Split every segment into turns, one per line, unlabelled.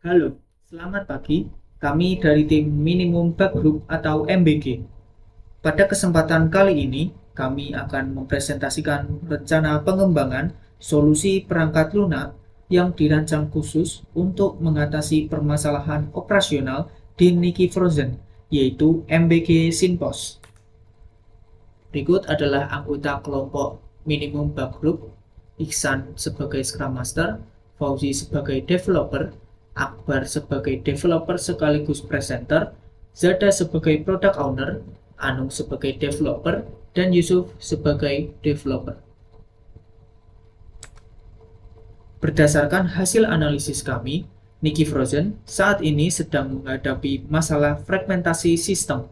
Halo, selamat pagi. Kami dari tim Minimum Bug Group atau MBG. Pada kesempatan kali ini, kami akan mempresentasikan rencana pengembangan solusi perangkat lunak yang dirancang khusus untuk mengatasi permasalahan operasional di Niki Frozen, yaitu MBG Sinpos. Berikut adalah anggota kelompok Minimum Bug Group: Iksan sebagai Scrum Master, Fauzi sebagai developer, Akbar sebagai developer sekaligus presenter, Zada sebagai product owner, Anung sebagai developer, dan Yusuf sebagai developer. Berdasarkan hasil analisis kami, Niki Frozen saat ini sedang menghadapi masalah fragmentasi sistem.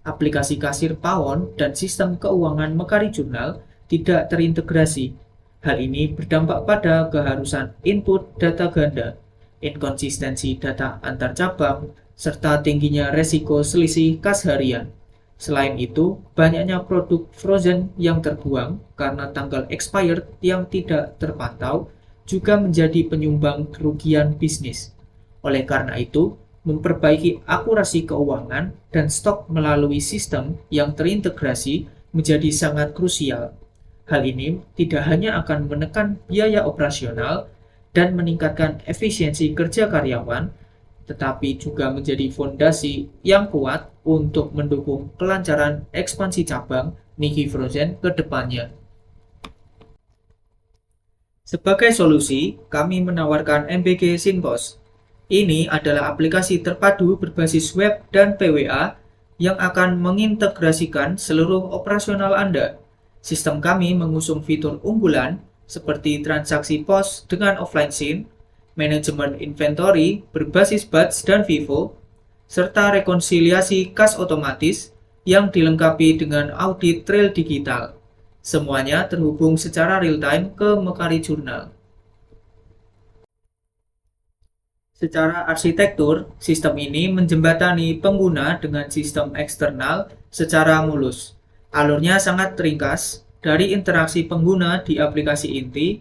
Aplikasi kasir Pawon dan sistem keuangan Mekari Jurnal tidak terintegrasi. Hal ini berdampak pada keharusan input data ganda, inkonsistensi data antar cabang, serta tingginya resiko selisih kas harian. Selain itu, banyaknya produk frozen yang terbuang karena tanggal expired yang tidak terpantau juga menjadi penyumbang kerugian bisnis. Oleh karena itu, memperbaiki akurasi keuangan dan stok melalui sistem yang terintegrasi menjadi sangat krusial. Hal ini tidak hanya akan menekan biaya operasional dan meningkatkan efisiensi kerja karyawan, tetapi juga menjadi fondasi yang kuat untuk mendukung kelancaran ekspansi cabang Niki Frozen ke depannya. Sebagai solusi, kami menawarkan MBG Sinpos. Ini adalah aplikasi terpadu berbasis web dan PWA yang akan mengintegrasikan seluruh operasional Anda. Sistem kami mengusung fitur unggulan seperti transaksi POS dengan offline SYNC, manajemen inventory berbasis Batch dan Vivo, serta rekonsiliasi kas otomatis yang dilengkapi dengan audit trail digital. Semuanya terhubung secara real-time ke Mekari Jurnal. Secara arsitektur, sistem ini menjembatani pengguna dengan sistem eksternal secara mulus. Alurnya sangat ringkas. Dari interaksi pengguna di aplikasi inti,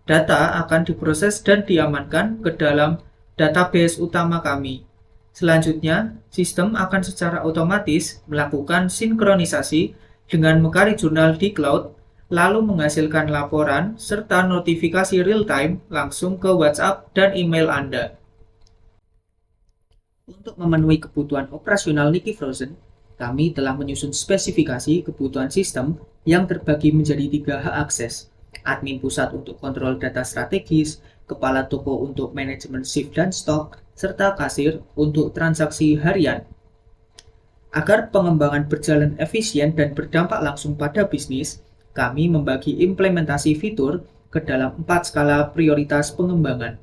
data akan diproses dan diamankan ke dalam database utama kami. Selanjutnya, sistem akan secara otomatis melakukan sinkronisasi dengan Mekari Jurnal di cloud, lalu menghasilkan laporan serta notifikasi real-time langsung ke WhatsApp dan email Anda. Untuk memenuhi kebutuhan operasional Niki Frozen, kami telah menyusun spesifikasi kebutuhan sistem yang terbagi menjadi 3 hak akses: admin pusat untuk kontrol data strategis, kepala toko untuk manajemen shift dan stok, serta kasir untuk transaksi harian. Agar pengembangan berjalan efisien dan berdampak langsung pada bisnis, kami membagi implementasi fitur ke dalam 4 skala prioritas pengembangan.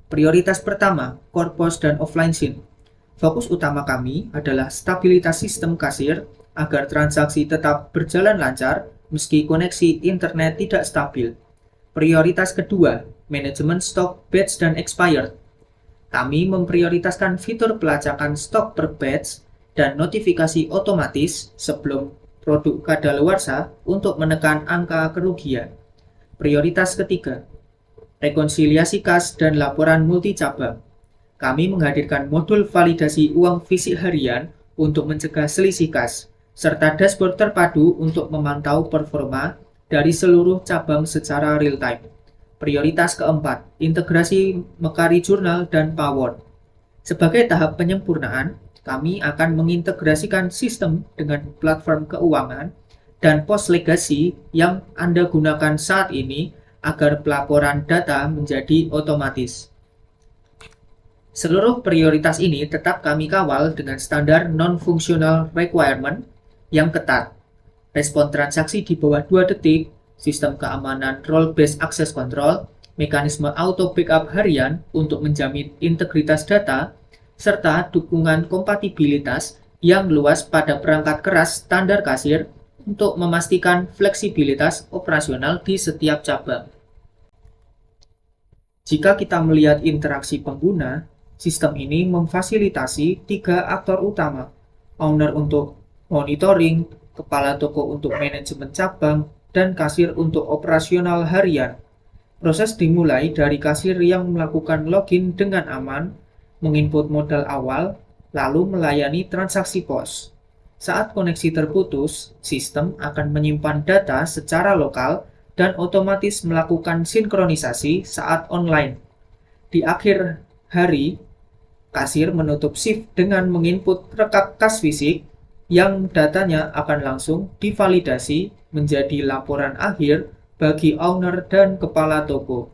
Prioritas pertama, core POS dan offline SYNC. Fokus utama kami adalah stabilitas sistem kasir agar transaksi tetap berjalan lancar meski koneksi internet tidak stabil. Prioritas kedua, manajemen stok batch dan expired. Kami memprioritaskan fitur pelacakan stok per batch dan notifikasi otomatis sebelum produk kadaluarsa untuk menekan angka kerugian. Prioritas ketiga, rekonsiliasi kas dan laporan multi cabang. Kami menghadirkan modul validasi uang fisik harian untuk mencegah selisih kas, serta dashboard terpadu untuk memantau performa dari seluruh cabang secara real-time. Prioritas keempat, integrasi Mekari Jurnal dan Pawon. Sebagai tahap penyempurnaan, kami akan mengintegrasikan sistem dengan platform keuangan dan POS legacy yang Anda gunakan saat ini agar pelaporan data menjadi otomatis. Seluruh prioritas ini tetap kami kawal dengan standar non-functional requirement yang ketat. Respon transaksi di bawah 2 detik, sistem keamanan role-based access control, mekanisme auto backup harian untuk menjamin integritas data, serta dukungan kompatibilitas yang luas pada perangkat keras standar kasir untuk memastikan fleksibilitas operasional di setiap cabang. Jika kita melihat interaksi pengguna, sistem ini memfasilitasi 3 aktor utama: owner untuk monitoring, kepala toko untuk manajemen cabang, dan kasir untuk operasional harian. Proses dimulai dari kasir yang melakukan login dengan aman, menginput modal awal, lalu melayani transaksi pos. Saat koneksi terputus, sistem akan menyimpan data secara lokal dan otomatis melakukan sinkronisasi saat online. Di akhir hari, kasir menutup shift dengan menginput rekap kas fisik yang datanya akan langsung divalidasi menjadi laporan akhir bagi owner dan kepala toko.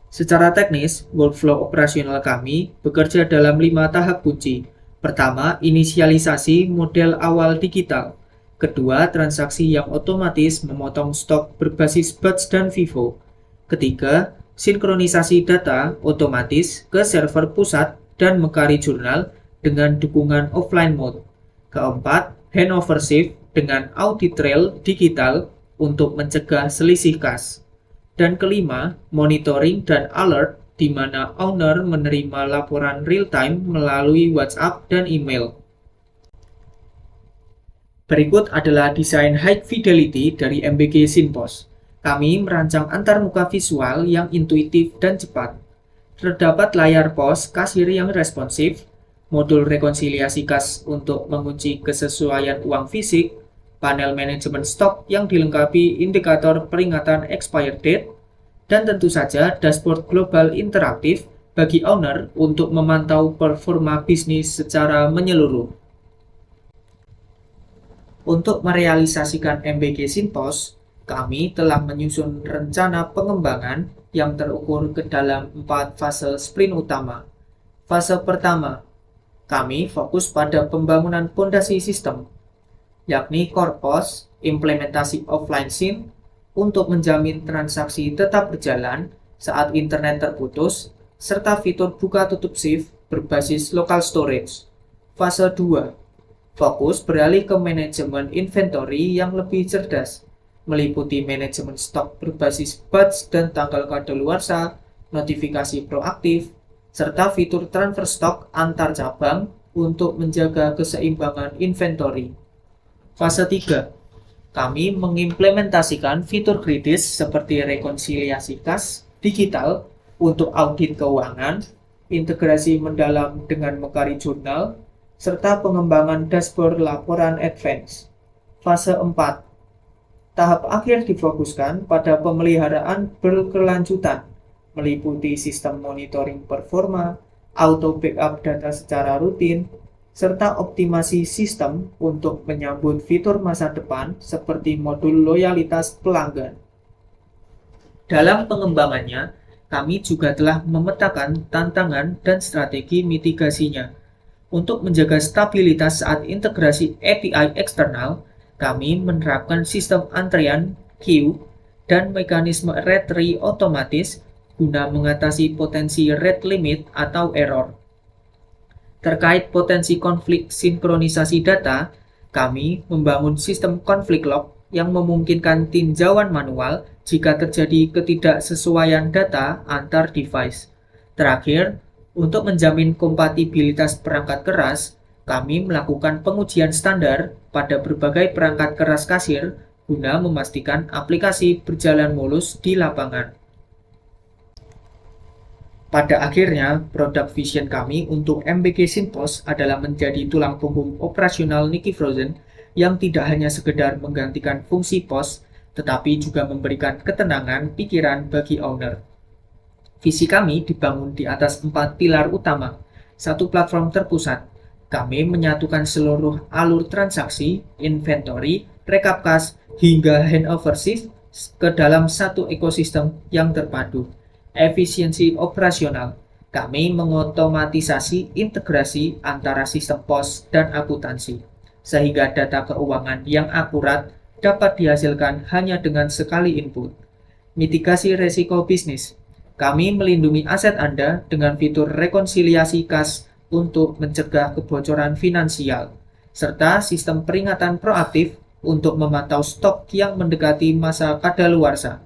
Secara teknis, workflow operasional kami bekerja dalam 5 tahap kunci. Pertama, inisialisasi model awal digital. Kedua, transaksi yang otomatis memotong stok berbasis batch dan FIFO. Ketiga, sinkronisasi data otomatis ke server pusat dan Mercari Journal dengan dukungan offline mode. Keempat, handover shift dengan audit trail digital untuk mencegah selisih kas. Dan kelima, monitoring dan alert di mana owner menerima laporan real-time melalui WhatsApp dan email. Berikut adalah desain high fidelity dari MBG SynPOS. Kami merancang antarmuka visual yang intuitif dan cepat. Terdapat layar pos kasir yang responsif, modul rekonsiliasi kas untuk mengunci kesesuaian uang fisik, panel manajemen stok yang dilengkapi indikator peringatan expired date, dan tentu saja dashboard global interaktif bagi owner untuk memantau performa bisnis secara menyeluruh. Untuk merealisasikan MBG SynPOS, kami telah menyusun rencana pengembangan yang terukur ke dalam 4 fase sprint utama. Fase pertama, kami fokus pada pembangunan fondasi sistem, yakni core POS, implementasi offline SYN, untuk menjamin transaksi tetap berjalan saat internet terputus, serta fitur buka tutup shift berbasis local storage. Fase 2, fokus beralih ke manajemen inventory yang lebih cerdas, meliputi manajemen stok berbasis batch dan tanggal kadaluarsa, notifikasi proaktif, serta fitur transfer stok antar cabang untuk menjaga keseimbangan inventory. Fase 3, kami mengimplementasikan fitur kritis seperti rekonsiliasi kas digital untuk audit keuangan, integrasi mendalam dengan Mercari Journal, serta pengembangan dashboard laporan advance. Fase 4, tahap akhir difokuskan pada pemeliharaan berkelanjutan, meliputi sistem monitoring performa, auto backup data secara rutin, serta optimasi sistem untuk menyambut fitur masa depan seperti modul loyalitas pelanggan. Dalam pengembangannya, kami juga telah memetakan tantangan dan strategi mitigasinya. Untuk menjaga stabilitas saat integrasi API eksternal, kami menerapkan sistem antrean, queue, dan mekanisme rate otomatis guna mengatasi potensi rate limit atau error. Terkait potensi konflik sinkronisasi data, kami membangun sistem konflik log yang memungkinkan tinjauan manual jika terjadi ketidaksesuaian data antar device. Terakhir, untuk menjamin kompatibilitas perangkat keras, kami melakukan pengujian standar pada berbagai perangkat keras kasir guna memastikan aplikasi berjalan mulus di lapangan. Pada akhirnya, produk vision kami untuk MBG SynPOS adalah menjadi tulang punggung operasional Nicky Frozen yang tidak hanya sekedar menggantikan fungsi pos, tetapi juga memberikan ketenangan pikiran bagi owner. Visi kami dibangun di atas 4 pilar utama. Satu platform terpusat. Kami menyatukan seluruh alur transaksi, inventory, rekap kas, hingga handover shift ke dalam satu ekosistem yang terpadu. Efisiensi operasional. Kami mengotomatisasi integrasi antara sistem pos dan akuntansi, sehingga data keuangan yang akurat dapat dihasilkan hanya dengan sekali input. Mitigasi resiko bisnis. Kami melindungi aset Anda dengan fitur rekonsiliasi kas untuk mencegah kebocoran finansial, serta sistem peringatan proaktif untuk memantau stok yang mendekati masa kadaluarsa.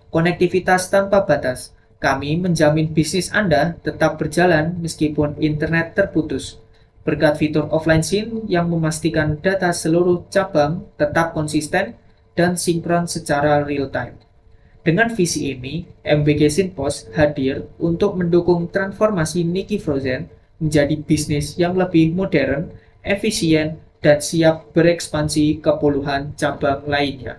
Konektivitas tanpa batas. Kami menjamin bisnis Anda tetap berjalan meskipun internet terputus, berkat fitur offline SYN yang memastikan data seluruh cabang tetap konsisten dan sinkron secara real-time. Dengan visi ini, MBG Sinpos hadir untuk mendukung transformasi Niki Frozen menjadi bisnis yang lebih modern, efisien, dan siap berekspansi ke puluhan cabang lainnya.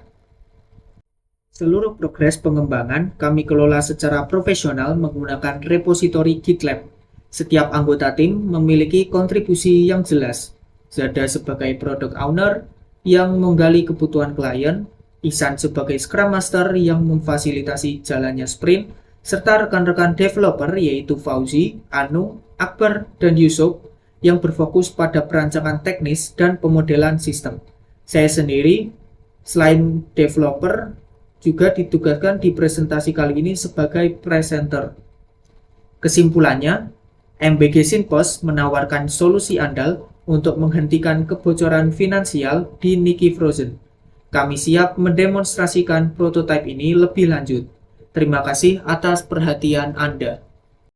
Seluruh progres pengembangan kami kelola secara profesional menggunakan repositori GitLab. Setiap anggota tim memiliki kontribusi yang jelas. Zada sebagai product owner yang menggali kebutuhan klien, Ihsan sebagai Scrum Master yang memfasilitasi jalannya sprint, serta rekan-rekan developer yaitu Fauzi, Anu, Akbar, dan Yusuf yang berfokus pada perancangan teknis dan pemodelan sistem. Saya sendiri, selain developer, juga ditugaskan di presentasi kali ini sebagai presenter. Kesimpulannya, MBG Sinpos menawarkan solusi andal untuk menghentikan kebocoran finansial di Niki Frozen. Kami siap mendemonstrasikan prototipe ini lebih lanjut. Terima kasih atas perhatian Anda.